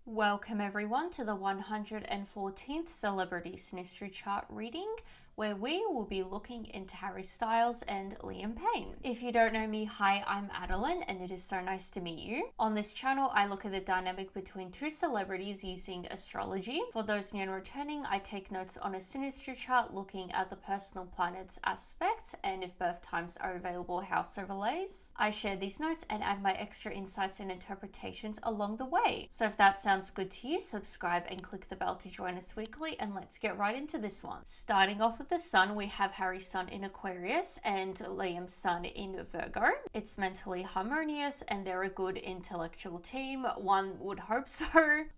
Welcome everyone to the 114th Celebrity Synastry chart reading, where we will be looking into Harry Styles and Liam Payne. If you don't know me, hi, I'm Adeline, and it is so nice to meet you. On this channel, I look at the dynamic between two celebrities using astrology. For those new and returning, I take notes on a Synastry chart looking at the personal planets aspects, and if birth times are available, house overlays. I share these notes and add my extra insights and interpretations along the way. So if that sounds good to you, subscribe and click the bell to join us weekly, and let's get right into this one. Starting off with the sun, we have Harry's sun in Aquarius and Liam's sun in Virgo. It's mentally harmonious and they're a good intellectual team. One would hope so.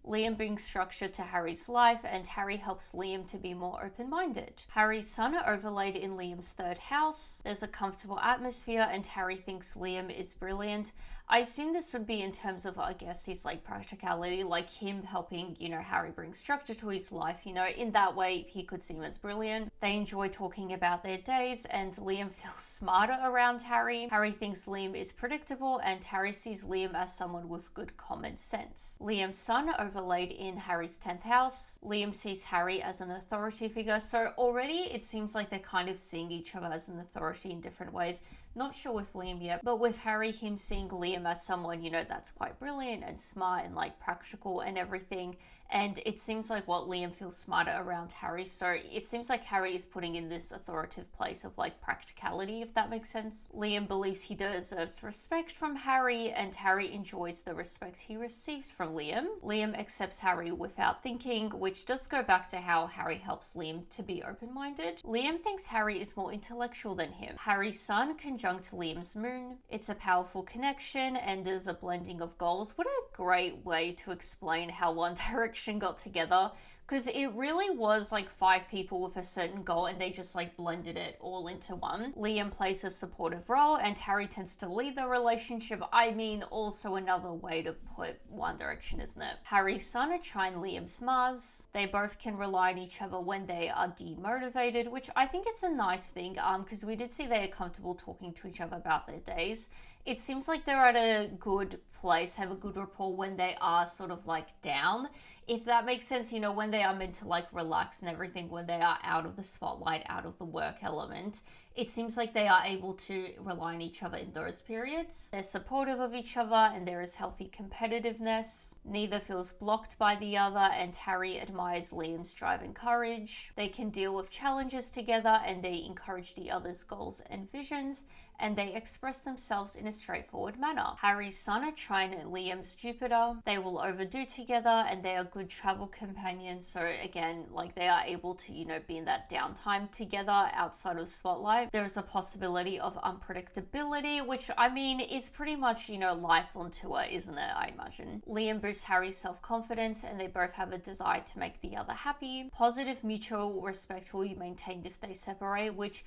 Liam brings structure to Harry's life and Harry helps Liam to be more open-minded. Harry's sun overlaid in Liam's third house. There's a comfortable atmosphere and Harry thinks Liam is brilliant. I assume this would be in terms of, I guess, his practicality, like him helping, Harry bring structure to his life, in that way he could seem as brilliant. They enjoy talking about their days and Liam feels smarter around Harry. Harry thinks Liam is predictable and Harry sees Liam as someone with good common sense. Liam's sun overlaid in Harry's 10th house. Liam sees Harry as an authority figure, so already it seems like they're kind of seeing each other as an authority in different ways. Not sure with Liam yet, but with Harry, him seeing Liam as someone, that's quite brilliant and smart and practical and everything. And it seems like Liam feels smarter around Harry. So it seems like Harry is putting in this authoritative place of practicality, if that makes sense. Liam believes he deserves respect from Harry and Harry enjoys the respect he receives from Liam. Liam accepts Harry without thinking, which does go back to how Harry helps Liam to be open-minded. Liam thinks Harry is more intellectual than him. Harry's sun conjunct Liam's moon. It's a powerful connection and there's a blending of goals. What a great way to explain how One Direction got together, because it really was 5 people with a certain goal and they just blended it all into one. Liam plays a supportive role and Harry tends to lead the relationship. I mean, also another way to put One Direction, isn't it? Harry's sun are Trine Liam's Mars. They both can rely on each other when they are demotivated, which I think it's a nice thing, because we did see they are comfortable talking to each other about their days. It seems like they're at a good place, have a good rapport when they are sort of down, if that makes sense, when they are meant to relax and everything, when they are out of the spotlight, out of the work element. It seems like they are able to rely on each other in those periods. They're supportive of each other and there is healthy competitiveness. Neither feels blocked by the other and Harry admires Liam's drive and courage. They can deal with challenges together and they encourage the other's goals and visions, and they express themselves in a straightforward manner. Harry's sun are Trine and Liam's Jupiter. They will overdo together and they are good travel companions. So again, they are able to, be in that downtime together outside of the spotlight. There is a possibility of unpredictability, which I mean is pretty much, life on tour, isn't it? I imagine. Liam boosts Harry's self-confidence and they both have a desire to make the other happy. Positive mutual respect will be maintained if they separate, which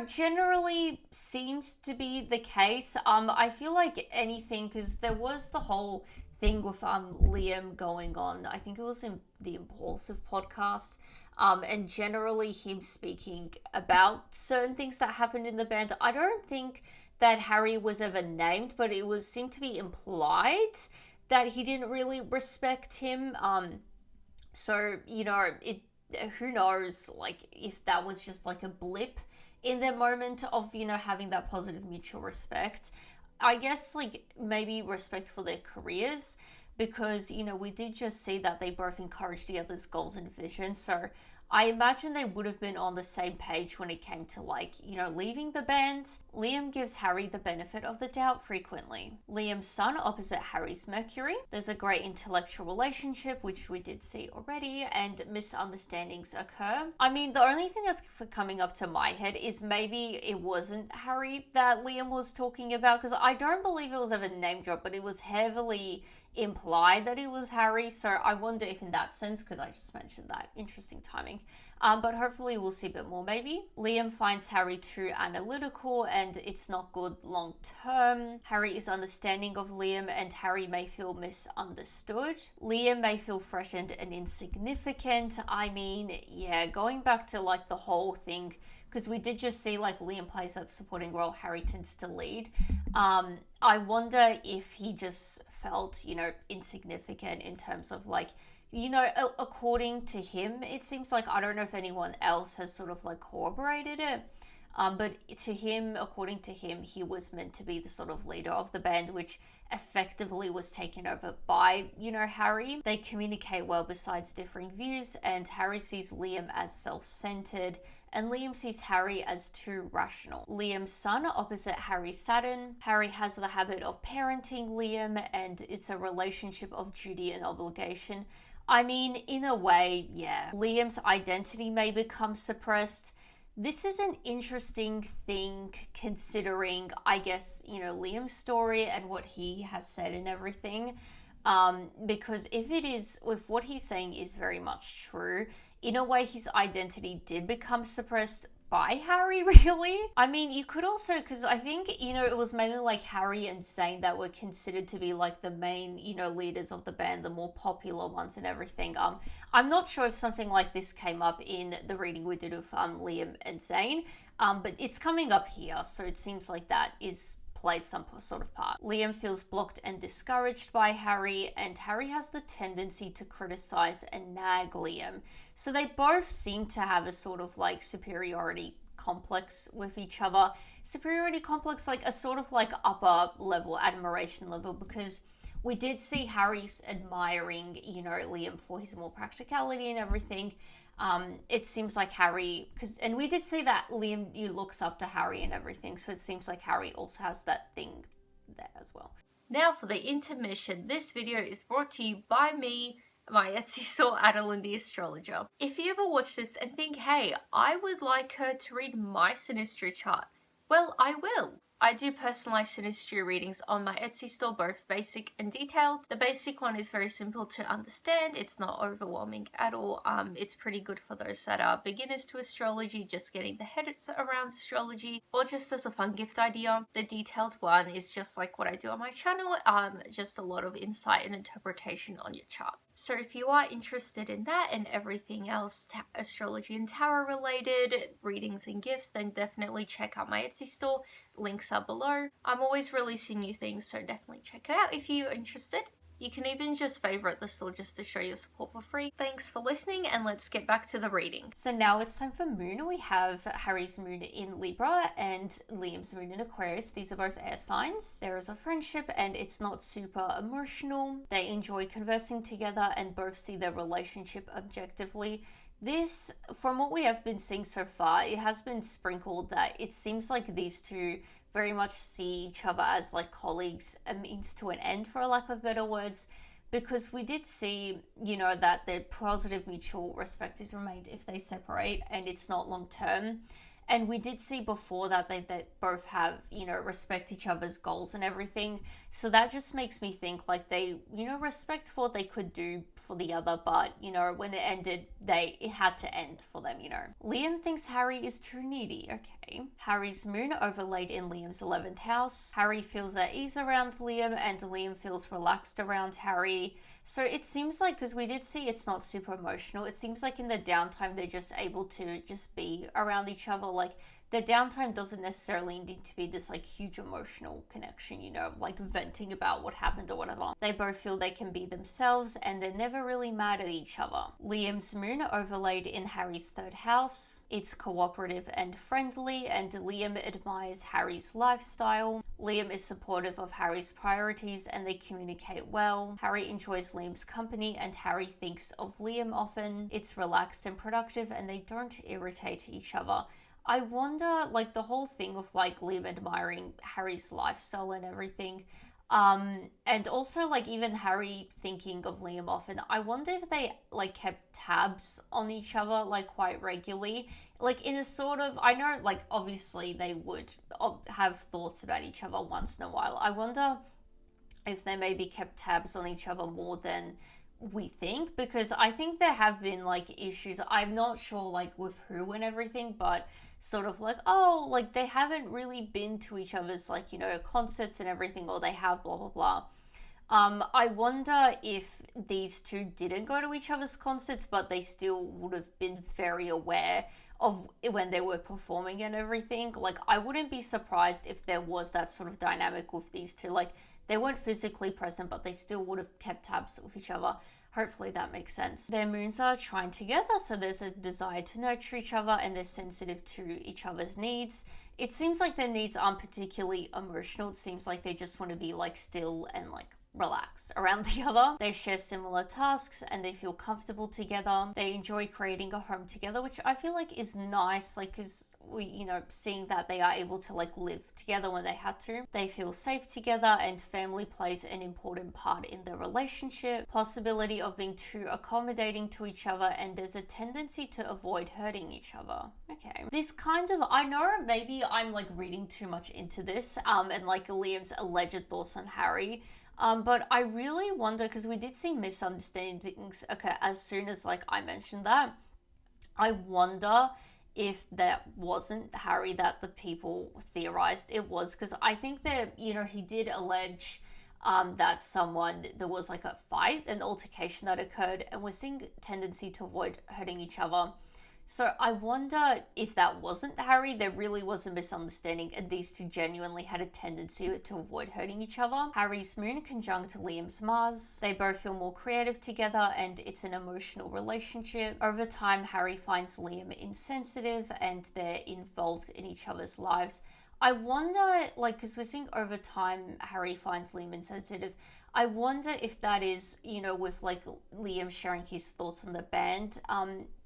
generally seems to be the case. I feel like anything, because there was the whole thing with Liam going on, I think it was in the Impulsive podcast, and generally him speaking about certain things that happened in the band. I don't think that Harry was ever named, but it seemed to be implied that he didn't really respect him. So, who knows, if that was just a blip in their moment of, having that positive mutual respect. I guess, maybe respect for their careers, because, we did just see that they both encouraged the other's goals and visions. So I imagine they would have been on the same page when it came to leaving the band. Liam gives Harry the benefit of the doubt frequently. Liam's sun opposite Harry's Mercury. There's a great intellectual relationship, which we did see already, and misunderstandings occur. I mean, the only thing that's coming up to my head is maybe it wasn't Harry that Liam was talking about, because I don't believe it was ever name dropped, but it was heavily implied that it was Harry. So I wonder if in that sense, because I just mentioned that, interesting timing. But hopefully we'll see a bit more maybe. Liam finds Harry too analytical and it's not good long term. Harry is understanding of Liam and Harry may feel misunderstood. Liam may feel threatened and insignificant. I mean, yeah, going back to the whole thing, because we did just see Liam plays that supporting role, Harry tends to lead. I wonder if he just felt, you know, insignificant in terms of like, you know, according to him, it seems like, I don't know if anyone else has sort of like corroborated it, but to him, according to him, he was meant to be the sort of leader of the band, which effectively was taken over by, you know, Harry. They communicate well besides differing views, and Harry sees Liam as self-centered, and Liam sees Harry as too rational. Liam's sun opposite Harry's Saturn. Harry has the habit of parenting Liam, and it's a relationship of duty and obligation. I mean, in a way, yeah. Liam's identity may become suppressed. This is an interesting thing considering, I guess, you know, Liam's story and what he has said and everything. Because if what he's saying is very much true, in a way his identity did become suppressed by Harry, really. I mean, you could also, because I think, you know, it was mainly like Harry and Zayn that were considered to be like the main, you know, leaders of the band, the more popular ones and everything. I'm not sure if something like this came up in the reading we did of Liam and Zayn, but it's coming up here, so it seems like that plays some sort of part. Liam feels blocked and discouraged by Harry, and Harry has the tendency to criticize and nag Liam. So they both seem to have a sort of like superiority complex with each other. Superiority complex, like a sort of like upper level admiration level, because we did see Harry admiring, you know, Liam for his more practicality and everything. It seems like Harry, and we did see that Liam looks up to Harry and everything, so it seems like Harry also has that thing there as well. Now for the intermission. This video is brought to you by me, my Etsy store, Adeline the Astrologer. If you ever watch this and think, hey, I would like her to read my Synastry chart, well, I will. I do personalized Synastry readings on my Etsy store, both basic and detailed. The basic one is very simple to understand. It's not overwhelming at all. It's pretty good for those that are beginners to astrology, just getting the head around astrology, or just as a fun gift idea. The detailed one is just like what I do on my channel, just a lot of insight and interpretation on your chart. So if you are interested in that and everything else astrology and tarot related, readings and gifts, then definitely check out my Etsy store. Links are below. I'm always releasing new things, so definitely check it out if you're interested. You can even just favorite the store just to show your support for free. Thanks for listening, and let's get back to the reading. So now it's time for moon. We have Harry's moon in Libra and Liam's moon in Aquarius. These are both air signs. There is a friendship and it's not super emotional. They enjoy conversing together and both see their relationship objectively. This, from what we have been seeing so far, it has been sprinkled that it seems like these two very much see each other as like colleagues, a means to an end, for lack of better words, because we did see, you know, that the positive mutual respect is remained if they separate and it's not long term. And we did see before that they both have, you know, respect each other's goals and everything. So that just makes me think like they, you know, respect for what they could do for the other, but, you know, when it ended, it had to end for them, you know. Liam thinks Harry is too needy. Okay. Harry's moon overlaid in Liam's 11th house. Harry feels at ease around Liam and Liam feels relaxed around Harry. So it seems like, because we did see it's not super emotional, it seems like in the downtime they're just able to just be around each other. Like the downtime doesn't necessarily need to be this like huge emotional connection, you know, like venting about what happened or whatever. They both feel they can be themselves and they're never really mad at each other. Liam's moon overlaid in Harry's 3rd house. It's cooperative and friendly, and Liam admires Harry's lifestyle. Liam is supportive of Harry's priorities and they communicate well. Harry enjoys Liam's company and Harry thinks of Liam often. It's relaxed and productive and they don't irritate each other. I wonder, like, the whole thing of like Liam admiring Harry's lifestyle and everything, and also like even Harry thinking of Liam often, I wonder if they like kept tabs on each other like quite regularly, like in a sort of, I know like obviously they would have thoughts about each other once in a while. I wonder if they maybe kept tabs on each other more than we think, because I think there have been like issues, I'm not sure like with who and everything, but sort of like, oh, like they haven't really been to each other's like, you know, concerts and everything, or they have blah blah blah. I wonder if these two didn't go to each other's concerts, but they still would have been very aware of when they were performing and everything. Like I wouldn't be surprised if there was that sort of dynamic with these two. Like They weren't physically present, but they still would have kept tabs with each other. Hopefully that makes sense. Their moons are trine together, so there's a desire to nurture each other and they're sensitive to each other's needs. It seems like their needs aren't particularly emotional. It seems like they just want to be like still and like relax around the other. They share similar tasks and they feel comfortable together. They enjoy creating a home together, which I feel like is nice, like, because we, you know, seeing that they are able to like live together when they had to. They feel safe together and family plays an important part in the relationship. Possibility of being too accommodating to each other, and there's a tendency to avoid hurting each other. Okay. This kind of, I know maybe I'm like reading too much into this and like Liam's alleged thoughts on Harry. But I really wonder, because we did see misunderstandings occur as soon as like I mentioned that. I wonder if that wasn't Harry that the people theorized it was, because I think that, you know, he did allege that there was like a fight, an altercation that occurred, and we're seeing tendency to avoid hurting each other. So I wonder if that wasn't Harry, there really was a misunderstanding and these two genuinely had a tendency to avoid hurting each other. Harry's moon conjunct Liam's Mars. They both feel more creative together and it's an emotional relationship. Over time, Harry finds Liam insensitive and they're involved in each other's lives. I wonder, like, because we're seeing over time Harry finds Liam insensitive. I wonder if that is, you know, with like Liam sharing his thoughts on the band,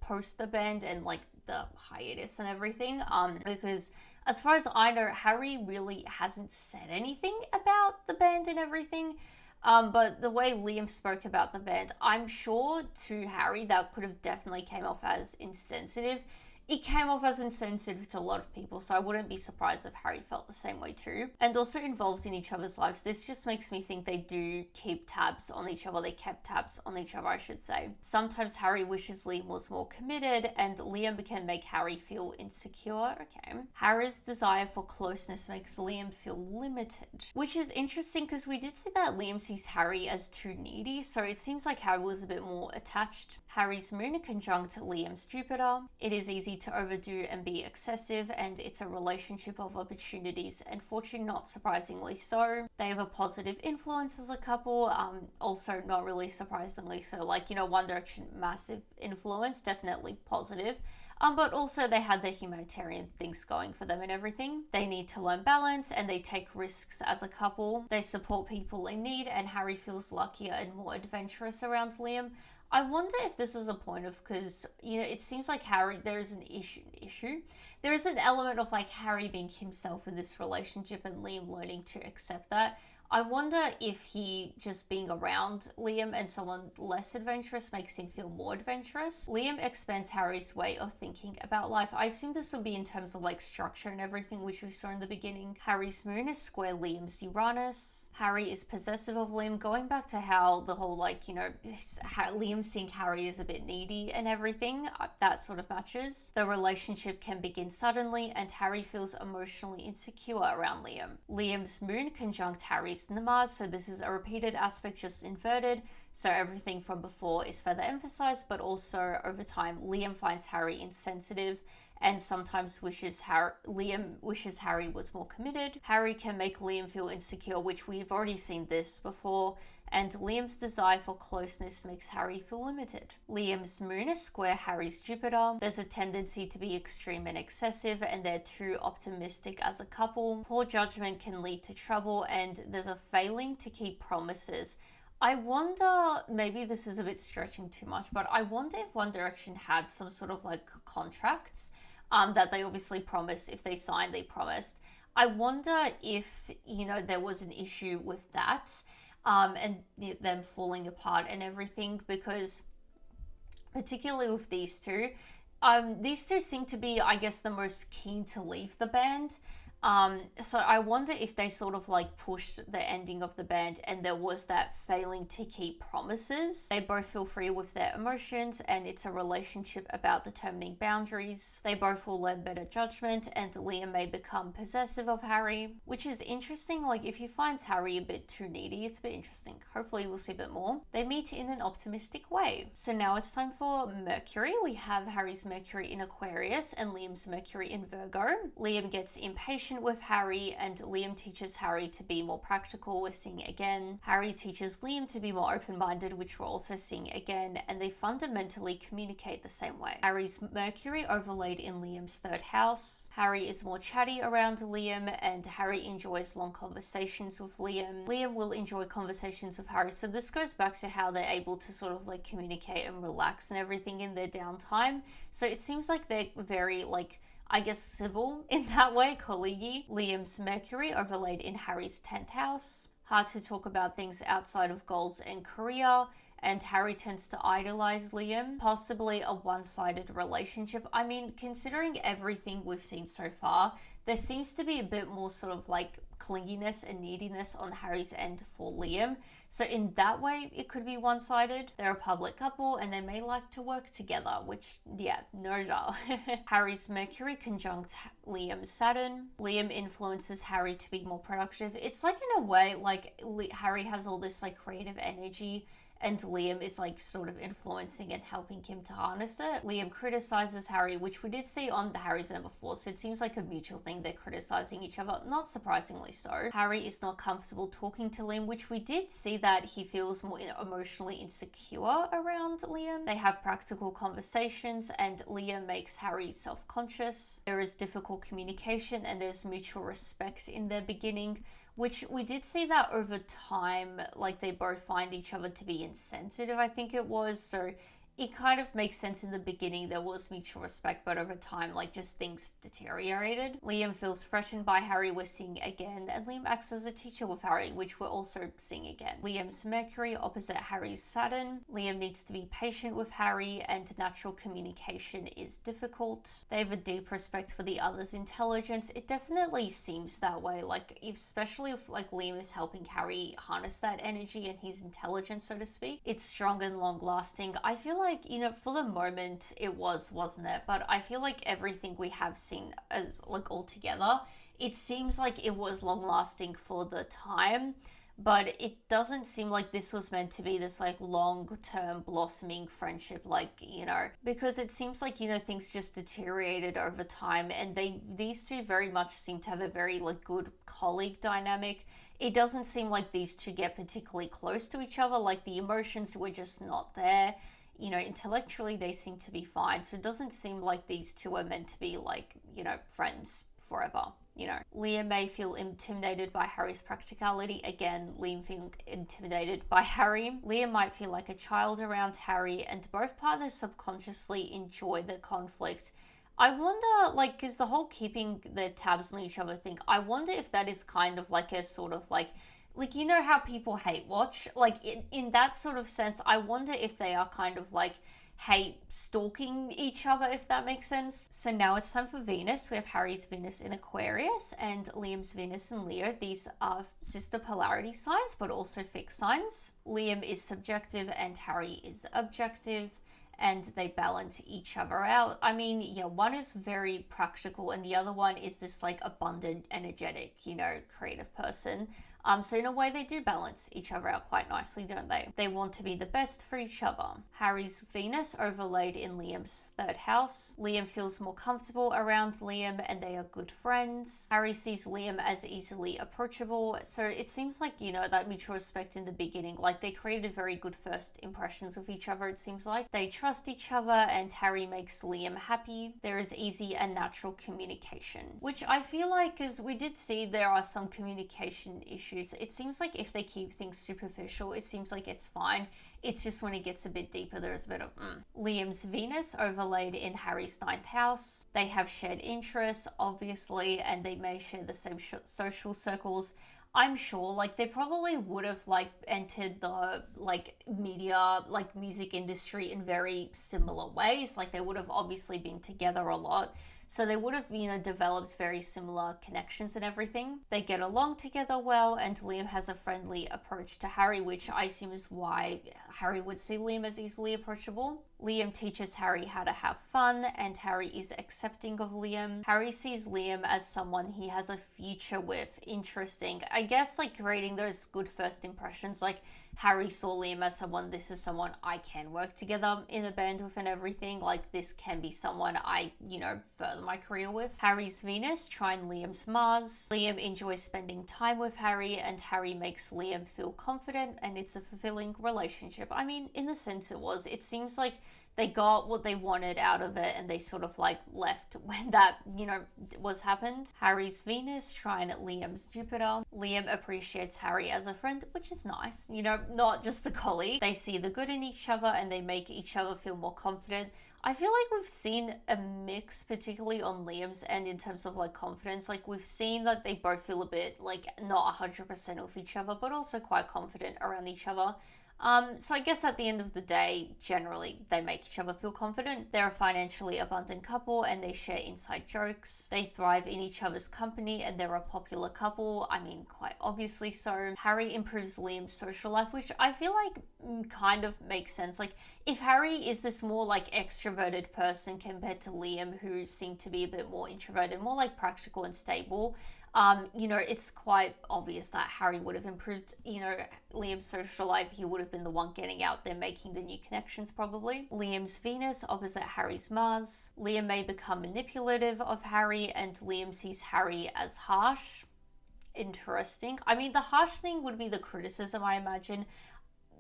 post the band and like the hiatus and everything. Because as far as I know, Harry really hasn't said anything about the band and everything. But the way Liam spoke about the band, I'm sure to Harry that could have definitely came off as insensitive. It came off as insensitive to a lot of people, so I wouldn't be surprised if Harry felt the same way too. And also involved in each other's lives, this just makes me think they do keep tabs on each other. They kept tabs on each other, I should say. Sometimes Harry wishes Liam was more committed, and Liam can make Harry feel insecure. Okay. Harry's desire for closeness makes Liam feel limited, which is interesting because we did see that Liam sees Harry as too needy, so it seems like Harry was a bit more attached. Harry's moon conjunct Liam's Jupiter. It is easy to overdo and be excessive, and it's a relationship of opportunities and fortune, not surprisingly so. They have a positive influence as a couple, also not really surprisingly so, like, you know, One Direction, massive influence, definitely positive. But also they had their humanitarian things going for them and everything. They need to learn balance and they take risks as a couple. They support people in need, and Harry feels luckier and more adventurous around Liam. I wonder if this is a point of, because, you know, it seems like Harry, there is an issue. There is an element of like Harry being himself in this relationship and Liam learning to accept that. I wonder if he just being around Liam and someone less adventurous makes him feel more adventurous. Liam expands Harry's way of thinking about life. I assume this will be in terms of like structure and everything, which we saw in the beginning. Harry's moon is square Liam's Uranus. Harry is possessive of Liam, going back to how the whole, like, you know, Liam seeing Harry is a bit needy and everything, that sort of matches. The relationship can begin suddenly and Harry feels emotionally insecure around Liam. Liam's moon conjunct Harry's Mars, so this is a repeated aspect, just inverted, so everything from before is further emphasized, but also over time Liam finds Harry insensitive and sometimes Liam wishes Harry was more committed. Harry can make Liam feel insecure, which we've already seen this before, and Liam's desire for closeness makes Harry feel limited. Liam's moon is square Harry's Jupiter. There's a tendency to be extreme and excessive, and they're too optimistic as a couple. Poor judgment can lead to trouble, and there's a failing to keep promises. I wonder, maybe this is a bit stretching too much, but I wonder if One Direction had some sort of like contracts that they obviously promised. If they signed, they promised. I wonder if, you know, there was an issue with that. And them falling apart and everything, because particularly with these two seem to be, I guess, the most keen to leave the band. So I wonder if they sort of like pushed the ending of the band and there was that failing to keep promises. They both feel free with their emotions and it's a relationship about determining boundaries. They both will learn better judgment and Liam may become possessive of Harry, which is interesting. Like, if he finds Harry a bit too needy, it's a bit interesting. Hopefully we'll see a bit more. They meet in an optimistic way. So now it's time for Mercury. We have Harry's Mercury in Aquarius and Liam's Mercury in Virgo. Liam gets impatient patient with Harry, and Liam teaches Harry to be more practical, we're seeing again. Harry teaches Liam to be more open-minded, which we're also seeing again, and they fundamentally communicate the same way. Harry's Mercury overlaid in Liam's third house. Harry is more chatty around Liam, and Harry enjoys long conversations with Liam. Liam will enjoy conversations with Harry, so this goes back to how they're able to sort of like communicate and relax and everything in their downtime. So it seems like they're very like, I guess, civil in that way, colleague-y. Liam's Mercury overlaid in Harry's 10th house. Hard to talk about things outside of goals and career, and Harry tends to idolize Liam. Possibly a one-sided relationship. I mean, considering everything we've seen so far, there seems to be a bit more sort of like clinginess and neediness on Harry's end for Liam. So in that way, it could be one-sided. They're a public couple and they may like to work together, which, yeah, no doubt. Harry's Mercury conjunct Liam's Saturn. Liam influences Harry to be more productive. It's like, in a way, like Harry has all this like creative energy, and Liam is like sort of influencing and helping him to harness it. Liam criticizes Harry, which we did see on Harry's end before, so it seems like a mutual thing. They're criticizing each other, not surprisingly so. Harry is not comfortable talking to Liam, which we did see that he feels more emotionally insecure around Liam. They have practical conversations, and Liam makes Harry self-conscious. There is difficult communication, and there's mutual respect in their beginning, which we did see that over time, like they both find each other to be insensitive, I think it was. So it kind of makes sense in the beginning, there was mutual respect, but over time, like just things deteriorated. Liam feels threatened by Harry, we're seeing again, and Liam acts as a teacher with Harry, which we're also seeing again. Liam's Mercury opposite Harry's Saturn. Liam needs to be patient with Harry, and natural communication is difficult. They have a deep respect for the other's intelligence. It definitely seems that way, like especially if like Liam is helping Harry harness that energy and his intelligence, so to speak. It's strong and long lasting. I feel like, you know, for the moment it was, wasn't it? But I feel like everything we have seen as like all together, it seems like it was long lasting for the time, but it doesn't seem like this was meant to be this like long-term blossoming friendship, like, you know, because it seems like, you know, things just deteriorated over time, and these two very much seem to have a very like good colleague dynamic. It doesn't seem like these two get particularly close to each other, like the emotions were just not there. You know, intellectually they seem to be fine, so it doesn't seem like these two are meant to be like, you know, friends forever. You know, Liam may feel intimidated by Harry's practicality. Again, Liam feeling intimidated by Harry. Liam might feel like a child around Harry, and both partners subconsciously enjoy the conflict. I wonder, like, because the whole keeping their tabs on each other thing, I wonder if that is kind of like a sort of like, you know how people hate watch? Like, in that sort of sense, I wonder if they are kind of like hate stalking each other, if that makes sense. So now it's time for Venus. We have Harry's Venus in Aquarius and Liam's Venus in Leo. These are sister polarity signs, but also fixed signs. Liam is subjective and Harry is objective, and they balance each other out. I mean, yeah, one is very practical and the other one is this like abundant, energetic, you know, creative person. So in a way they do balance each other out quite nicely, don't they? They want to be the best for each other. Harry's Venus overlaid in Liam's third house. Liam feels more comfortable around Liam and they are good friends. Harry sees Liam as easily approachable. So it seems like, you know, that mutual respect in the beginning, like they created very good first impressions with each other, it seems like. They trust each other and Harry makes Liam happy. There is easy and natural communication, which I feel like, because we did see there are some communication issues. It seems like if they keep things superficial, it seems like it's fine. It's just when it gets a bit deeper, there's a bit of Liam's Venus overlaid in Harry's 9th house. They have shared interests, obviously, and they may share the same social circles. I'm sure, like, they probably would have, like, entered the, like, media, like, music industry in very similar ways. Like, they would have obviously been together a lot. So they would have, you know, developed very similar connections and everything. They get along together well, and Liam has a friendly approach to Harry, which I assume is why Harry would see Liam as easily approachable. Liam teaches Harry how to have fun, and Harry is accepting of Liam. Harry sees Liam as someone he has a future with. Interesting. I guess, like, creating those good first impressions, like, Harry saw Liam as someone, this is someone I can work together in a band with and everything. Like, this can be someone I, further my career with. Harry's Venus trine Liam's Mars. Liam enjoys spending time with Harry, and Harry makes Liam feel confident, and it's a fulfilling relationship. I mean, in the sense it was. It seems like they got what they wanted out of it, and they sort of like left when that, was happened. Harry's Venus trine Liam's Jupiter. Liam appreciates Harry as a friend, which is nice, not just a colleague. They see the good in each other, and they make each other feel more confident. I feel like we've seen a mix, particularly on Liam's end in terms of like confidence. Like, we've seen that they both feel a bit like not 100% with each other, but also quite confident around each other. So I guess at the end of the day, generally, they make each other feel confident. They're a financially abundant couple, and they share inside jokes. They thrive in each other's company, and they're a popular couple. I mean, quite obviously so. Harry improves Liam's social life, which I feel like kind of makes sense. Like, if Harry is this more like extroverted person compared to Liam, who seemed to be a bit more introverted, more like practical and stable, it's quite obvious that Harry would have improved, Liam's social life. He would have been the one getting out there, making the new connections probably. Liam's Venus opposite Harry's Mars. Liam may become manipulative of Harry, and Liam sees Harry as harsh. Interesting. I mean, the harsh thing would be the criticism, I imagine.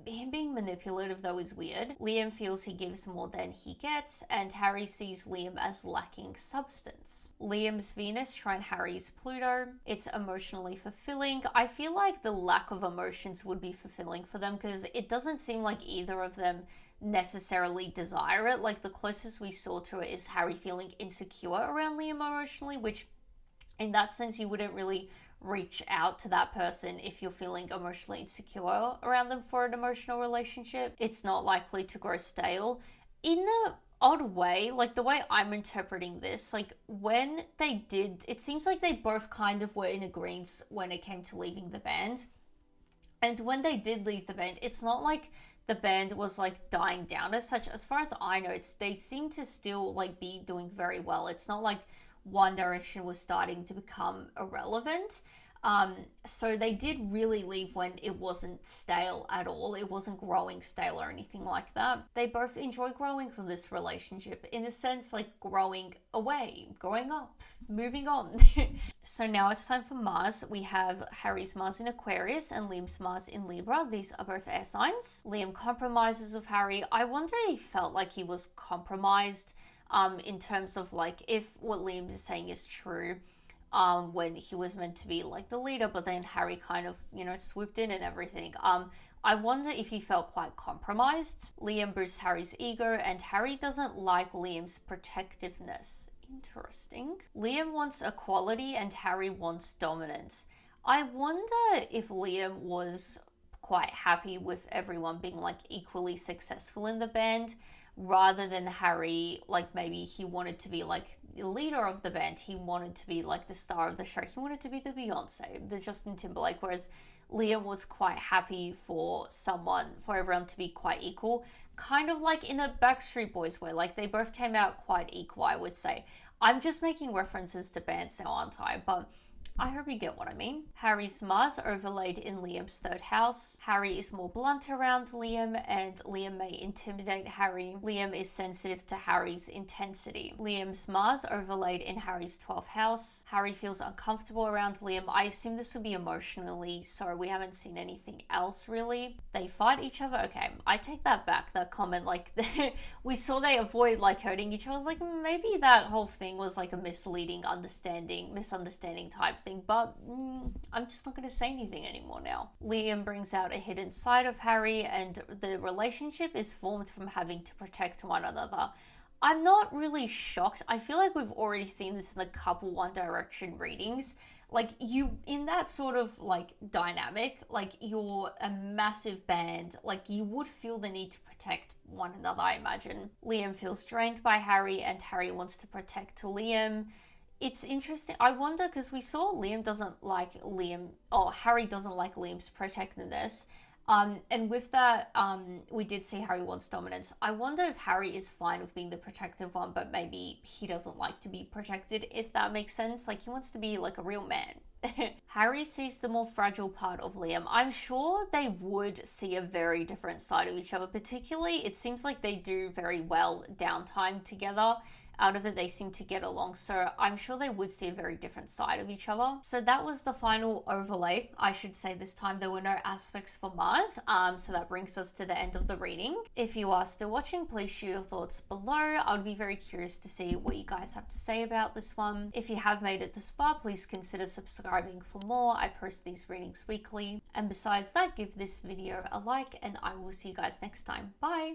Him being manipulative, though, is weird. Liam feels he gives more than he gets, and Harry sees Liam as lacking substance. Liam's Venus trine Harry's Pluto. It's emotionally fulfilling. I feel like the lack of emotions would be fulfilling for them, because it doesn't seem like either of them necessarily desire it. Like, the closest we saw to it is Harry feeling insecure around Liam emotionally, which in that sense you wouldn't really reach out to that person if you're feeling emotionally insecure around them for an emotional relationship. It's not likely to grow stale. In the odd way, like the way I'm interpreting this, like when they did, it seems like they both kind of were in agreement when it came to leaving the band. And when they did leave the band, it's not like the band was like dying down as such. As far as I know, they seem to still like be doing very well. It's not like One Direction was starting to become irrelevant. So they did really leave when it wasn't stale at all. It wasn't growing stale or anything like that. They both enjoy growing from this relationship, in a sense, like growing away, growing up, moving on. So now it's time for Mars. We have Harry's Mars in Aquarius and Liam's Mars in Libra. These are both air signs. Liam compromises with Harry. I wonder if he felt like he was compromised in terms of like if what Liam is saying is true. When he was meant to be like the leader, but then Harry kind of, swooped in and everything. I wonder if he felt quite compromised. Liam boosts Harry's ego, and Harry doesn't like Liam's protectiveness. Interesting. Liam wants equality, and Harry wants dominance. I wonder if Liam was quite happy with everyone being like equally successful in the band, rather than Harry, like maybe he wanted to be like the leader of the band. He wanted to be like the star of the show. He wanted to be the Beyonce, the Justin Timberlake, whereas Liam was quite happy for everyone to be quite equal. Kind of like in a Backstreet Boys way, like they both came out quite equal, I would say. I'm just making references to bands now, aren't I? But I hope you get what I mean. Harry's Mars overlaid in Liam's third house. Harry is more blunt around Liam, and Liam may intimidate Harry. Liam is sensitive to Harry's intensity. Liam's Mars overlaid in Harry's 12th house. Harry feels uncomfortable around Liam. I assume this would be emotionally, so we haven't seen anything else really. They fight each other. Okay, I take that back, that comment. Like, we saw they avoid like hurting each other. I was like, maybe that whole thing was like a misunderstanding type thing, but I'm just not going to say anything anymore now. Liam brings out a hidden side of Harry, and the relationship is formed from having to protect one another. I'm not really shocked. I feel like we've already seen this in the couple One Direction readings. Like, you, in that sort of like dynamic, like you're a massive band, like you would feel the need to protect one another, I imagine. Liam feels drained by Harry, and Harry wants to protect Liam. It's interesting. I wonder, because we saw Harry doesn't like Liam's protectiveness. And with that, we did see Harry wants dominance. I wonder if Harry is fine with being the protective one, but maybe he doesn't like to be protected, if that makes sense. Like, he wants to be like a real man, Harry sees the more fragile part of Liam. I'm sure they would see a very different side of each other. Particularly, it seems like they do very well downtime together. Out of it, they seem to get along, so I'm sure they would see a very different side of each other. So that was the final overlay. I should say this time there were no aspects for Mars, so that brings us to the end of the reading. If you are still watching, please share your thoughts below. I would be very curious to see what you guys have to say about this one. If you have made it this far, please consider subscribing for more. I post these readings weekly. And besides that, give this video a like, and I will see you guys next time. Bye!